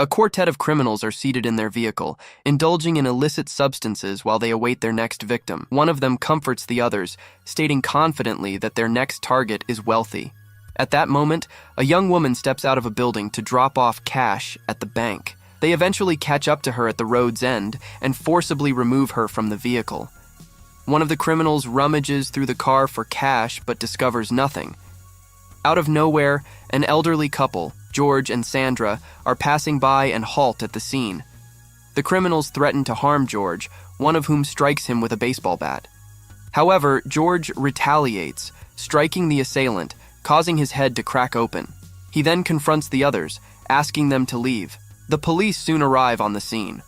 A quartet of criminals are seated in their vehicle, indulging in illicit substances while they await their next victim. One of them comforts the others, stating confidently that their next target is wealthy. At that moment, a young woman steps out of a building to drop off cash at the bank. They eventually catch up to her at the road's end and forcibly remove her from the vehicle. One of the criminals rummages through the car for cash but discovers nothing. Out of nowhere, an elderly couple, George and Sandra, are passing by and halt at the scene. The criminals threaten to harm George, one of whom strikes him with a baseball bat. However, George retaliates, striking the assailant, causing his head to crack open. He then confronts the others, asking them to leave. The police soon arrive on the scene.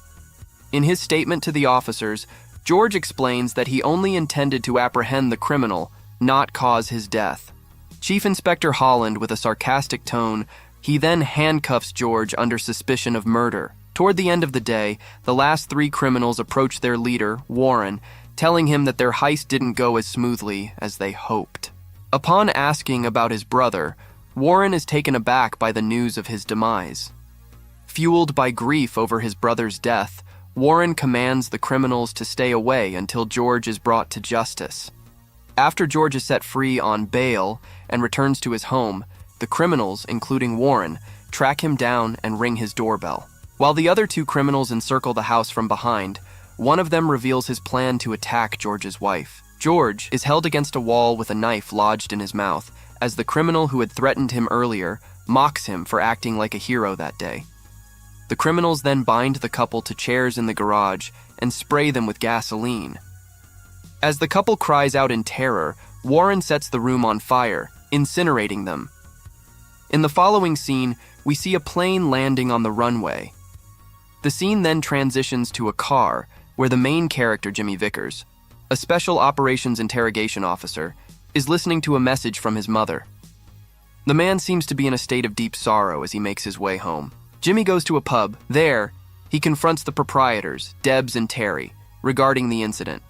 In his statement to the officers, George explains that he only intended to apprehend the criminal, not cause his death. Chief Inspector Holland, with a sarcastic tone, he then handcuffs George under suspicion of murder. Toward the end of the day, the last three criminals approach their leader, Warren, telling him that their heist didn't go as smoothly as they hoped. Upon asking about his brother, Warren is taken aback by the news of his demise. Fueled by grief over his brother's death, Warren commands the criminals to stay away until George is brought to justice. After George is set free on bail and returns to his home, the criminals, including Warren, track him down and ring his doorbell. While the other two criminals encircle the house from behind, one of them reveals his plan to attack George's wife. George is held against a wall with a knife lodged in his mouth, as the criminal who had threatened him earlier mocks him for acting like a hero that day. The criminals then bind the couple to chairs in the garage and spray them with gasoline. As the couple cries out in terror, Warren sets the room on fire, incinerating them. In the following scene, we see a plane landing on the runway. The scene then transitions to a car, where the main character, Jimmy Vickers, a special operations interrogation officer, is listening to a message from his mother. The man seems to be in a state of deep sorrow as he makes his way home. Jimmy goes to a pub. There, he confronts the proprietors, Debs and Terry, regarding the incident.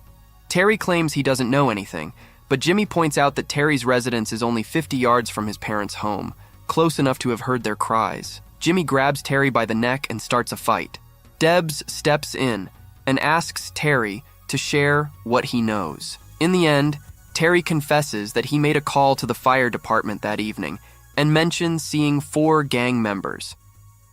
Terry claims he doesn't know anything, but Jimmy points out that Terry's residence is only 50 yards from his parents' home, close enough to have heard their cries. Jimmy grabs Terry by the neck and starts a fight. Debs steps in and asks Terry to share what he knows. In the end, Terry confesses that he made a call to the fire department that evening and mentions seeing 4 gang members.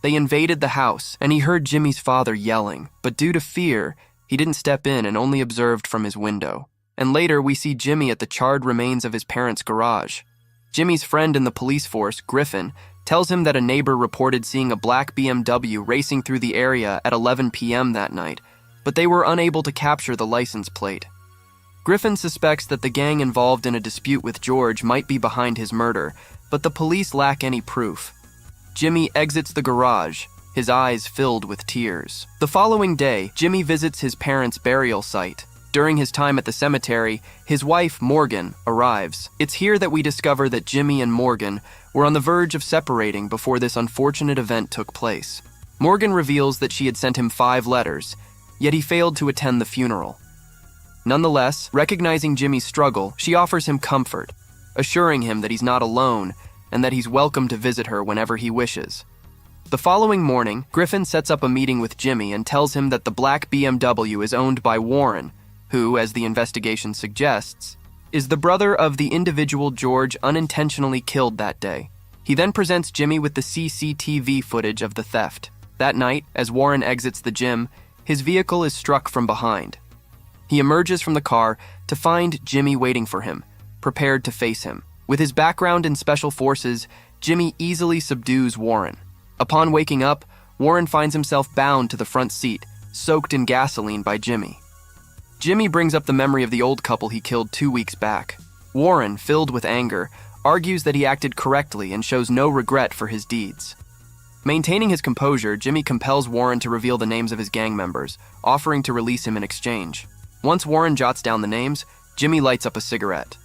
They invaded the house, and he heard Jimmy's father yelling, but due to fear, he didn't step in and only observed from his window. And later, we see Jimmy at the charred remains of his parents' garage. Jimmy's friend in the police force, Griffin, tells him that a neighbor reported seeing a black BMW racing through the area at 11 p.m. that night, but they were unable to capture the license plate. Griffin suspects that the gang involved in a dispute with George might be behind his murder, but the police lack any proof. Jimmy exits the garage, his eyes filled with tears. The following day, Jimmy visits his parents' burial site. During his time at the cemetery, his wife, Morgan, arrives. It's here that we discover that Jimmy and Morgan were on the verge of separating before this unfortunate event took place. Morgan reveals that she had sent him 5 letters, yet he failed to attend the funeral. Nonetheless, recognizing Jimmy's struggle, she offers him comfort, assuring him that he's not alone and that he's welcome to visit her whenever he wishes. The following morning, Griffin sets up a meeting with Jimmy and tells him that the black BMW is owned by Warren, who, as the investigation suggests, is the brother of the individual George unintentionally killed that day. He then presents Jimmy with the CCTV footage of the theft. That night, as Warren exits the gym, his vehicle is struck from behind. He emerges from the car to find Jimmy waiting for him, prepared to face him. With his background in special forces, Jimmy easily subdues Warren. Upon waking up, Warren finds himself bound to the front seat, soaked in gasoline by Jimmy. Jimmy brings up the memory of the old couple he killed 2 weeks back. Warren, filled with anger, argues that he acted correctly and shows no regret for his deeds. Maintaining his composure, Jimmy compels Warren to reveal the names of his gang members, offering to release him in exchange. Once Warren jots down the names, Jimmy lights up a cigarette.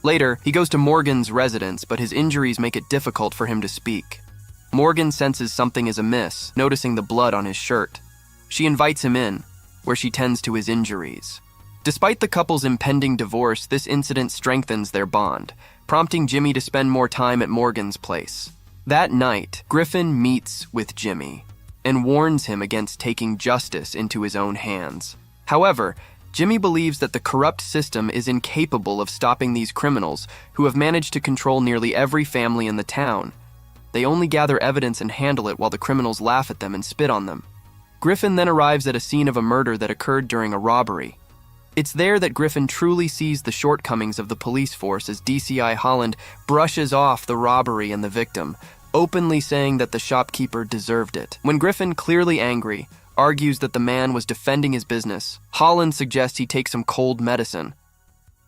Later, he goes to Morgan's residence, but his injuries make it difficult for him to speak. Morgan senses something is amiss, noticing the blood on his shirt. She invites him in, where she tends to his injuries. Despite the couple's impending divorce, this incident strengthens their bond, prompting Jimmy to spend more time at Morgan's place. That night, Griffin meets with Jimmy and warns him against taking justice into his own hands. However, Jimmy believes that the corrupt system is incapable of stopping these criminals who have managed to control nearly every family in the town. They only gather evidence and handle it while the criminals laugh at them and spit on them. Griffin then arrives at a scene of a murder that occurred during a robbery. It's there that Griffin truly sees the shortcomings of the police force as DCI Holland brushes off the robbery and the victim, openly saying that the shopkeeper deserved it. When Griffin, clearly angry, argues that the man was defending his business, Holland suggests he take some cold medicine.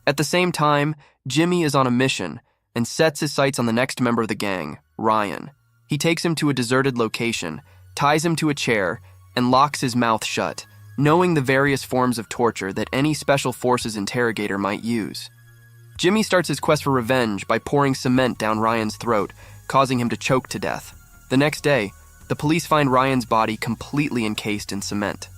At the same time, Jimmy is on a mission and sets his sights on the next member of the gang, Ryan. He takes him to a deserted location, ties him to a chair, and locks his mouth shut, knowing the various forms of torture that any special forces interrogator might use. Jimmy starts his quest for revenge by pouring cement down Ryan's throat, causing him to choke to death. The next day, the police find Ryan's body completely encased in cement.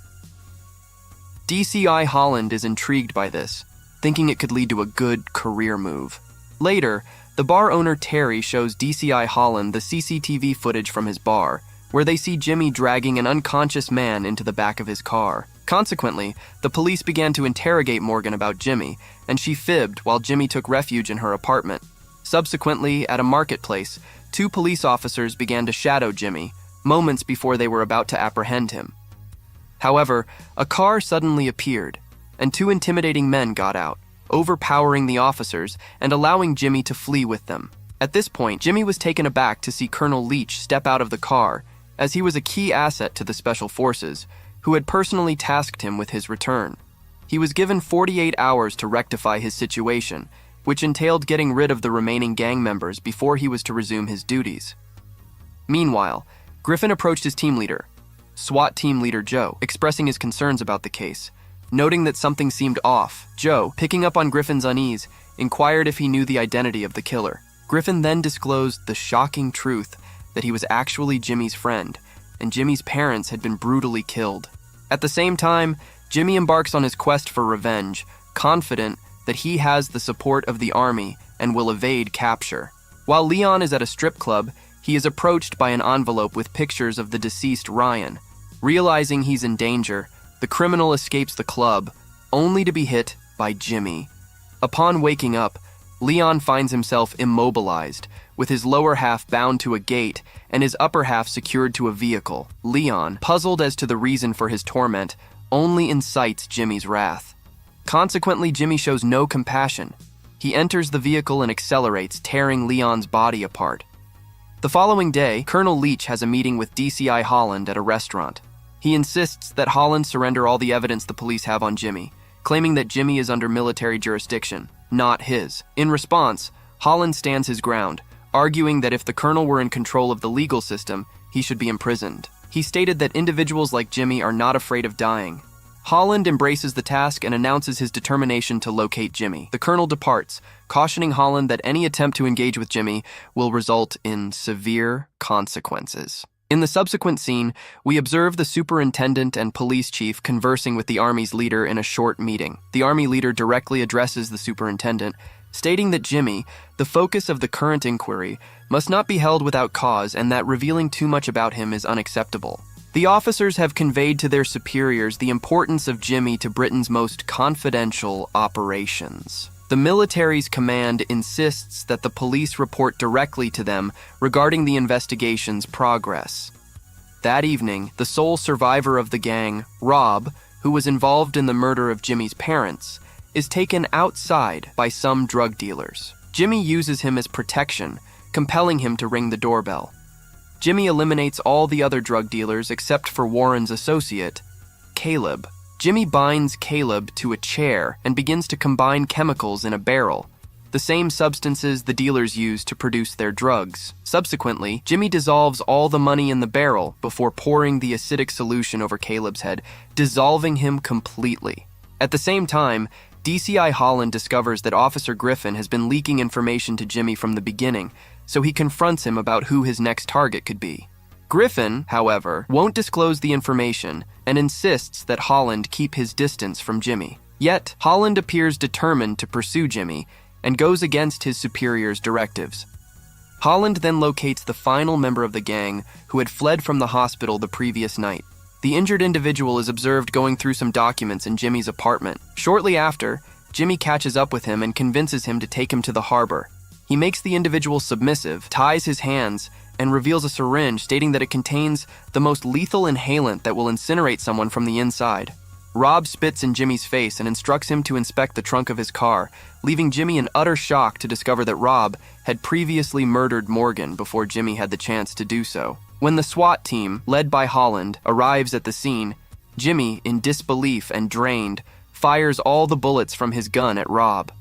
DCI Holland is intrigued by this, thinking it could lead to a good career move. Later, the bar owner Terry shows DCI Holland the CCTV footage from his bar, where they see Jimmy dragging an unconscious man into the back of his car. Consequently, the police began to interrogate Morgan about Jimmy, and she fibbed while Jimmy took refuge in her apartment. Subsequently, at a marketplace, 2 police officers began to shadow Jimmy, moments before they were about to apprehend him. However, a car suddenly appeared, and 2 intimidating men got out, overpowering the officers and allowing Jimmy to flee with them. At this point, Jimmy was taken aback to see Colonel Leach step out of the car, as he was a key asset to the Special Forces, who had personally tasked him with his return. He was given 48 hours to rectify his situation, which entailed getting rid of the remaining gang members before he was to resume his duties. Meanwhile, Griffin approached his team leader, SWAT team leader Joe, expressing his concerns about the case. Noting that something seemed off, Joe, picking up on Griffin's unease, inquired if he knew the identity of the killer. Griffin then disclosed the shocking truth that he was actually Jimmy's friend, and Jimmy's parents had been brutally killed. At the same time, Jimmy embarks on his quest for revenge, confident that he has the support of the army and will evade capture. While Leon is at a strip club, he is approached by an envelope with pictures of the deceased Ryan. Realizing he's in danger, the criminal escapes the club, only to be hit by Jimmy. Upon waking up, Leon finds himself immobilized, with his lower half bound to a gate and his upper half secured to a vehicle. Leon, puzzled as to the reason for his torment, only incites Jimmy's wrath. Consequently, Jimmy shows no compassion. He enters the vehicle and accelerates, tearing Leon's body apart. The following day, Colonel Leach has a meeting with DCI Holland at a restaurant. He insists that Holland surrender all the evidence the police have on Jimmy, claiming that Jimmy is under military jurisdiction, not his. In response, Holland stands his ground, arguing that if the colonel were in control of the legal system, he should be imprisoned. He stated that individuals like Jimmy are not afraid of dying. Holland embraces the task and announces his determination to locate Jimmy. The colonel departs, cautioning Holland that any attempt to engage with Jimmy will result in severe consequences. In the subsequent scene, we observe the superintendent and police chief conversing with the army's leader in a short meeting. The army leader directly addresses the superintendent, stating that Jimmy, the focus of the current inquiry, must not be held without cause and that revealing too much about him is unacceptable. The officers have conveyed to their superiors the importance of Jimmy to Britain's most confidential operations. The military's command insists that the police report directly to them regarding the investigation's progress. That evening, the sole survivor of the gang, Rob, who was involved in the murder of Jimmy's parents, is taken outside by some drug dealers. Jimmy uses him as protection, compelling him to ring the doorbell. Jimmy eliminates all the other drug dealers except for Warren's associate, Caleb. Jimmy binds Caleb to a chair and begins to combine chemicals in a barrel, the same substances the dealers use to produce their drugs. Subsequently, Jimmy dissolves all the money in the barrel before pouring the acidic solution over Caleb's head, dissolving him completely. At the same time, DCI Holland discovers that Officer Griffin has been leaking information to Jimmy from the beginning, so he confronts him about who his next target could be. Griffin, however, won't disclose the information and insists that Holland keep his distance from Jimmy. Yet, Holland appears determined to pursue Jimmy and goes against his superior's directives. Holland then locates the final member of the gang who had fled from the hospital the previous night. The injured individual is observed going through some documents in Jimmy's apartment. Shortly after, Jimmy catches up with him and convinces him to take him to the harbor. He makes the individual submissive, ties his hands, and reveals a syringe stating that it contains the most lethal inhalant that will incinerate someone from the inside. Rob spits in Jimmy's face and instructs him to inspect the trunk of his car, leaving Jimmy in utter shock to discover that Rob had previously murdered Morgan before Jimmy had the chance to do so. When the SWAT team, led by Holland, arrives at the scene, Jimmy, in disbelief and drained, fires all the bullets from his gun at Rob.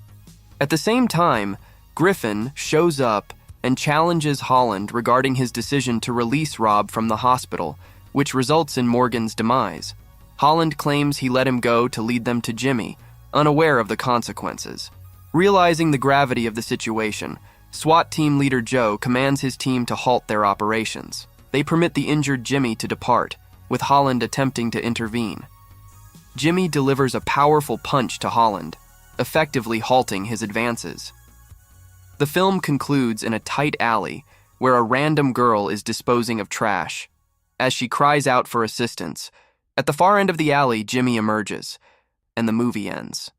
At the same time, Griffin shows up and challenges Holland regarding his decision to release Rob from the hospital, which results in Morgan's demise. Holland claims he let him go to lead them to Jimmy, unaware of the consequences. Realizing the gravity of the situation, SWAT team leader Joe commands his team to halt their operations. They permit the injured Jimmy to depart, with Holland attempting to intervene. Jimmy delivers a powerful punch to Holland, effectively halting his advances. The film concludes in a tight alley where a random girl is disposing of trash. As she cries out for assistance, at the far end of the alley, Jimmy emerges, and the movie ends.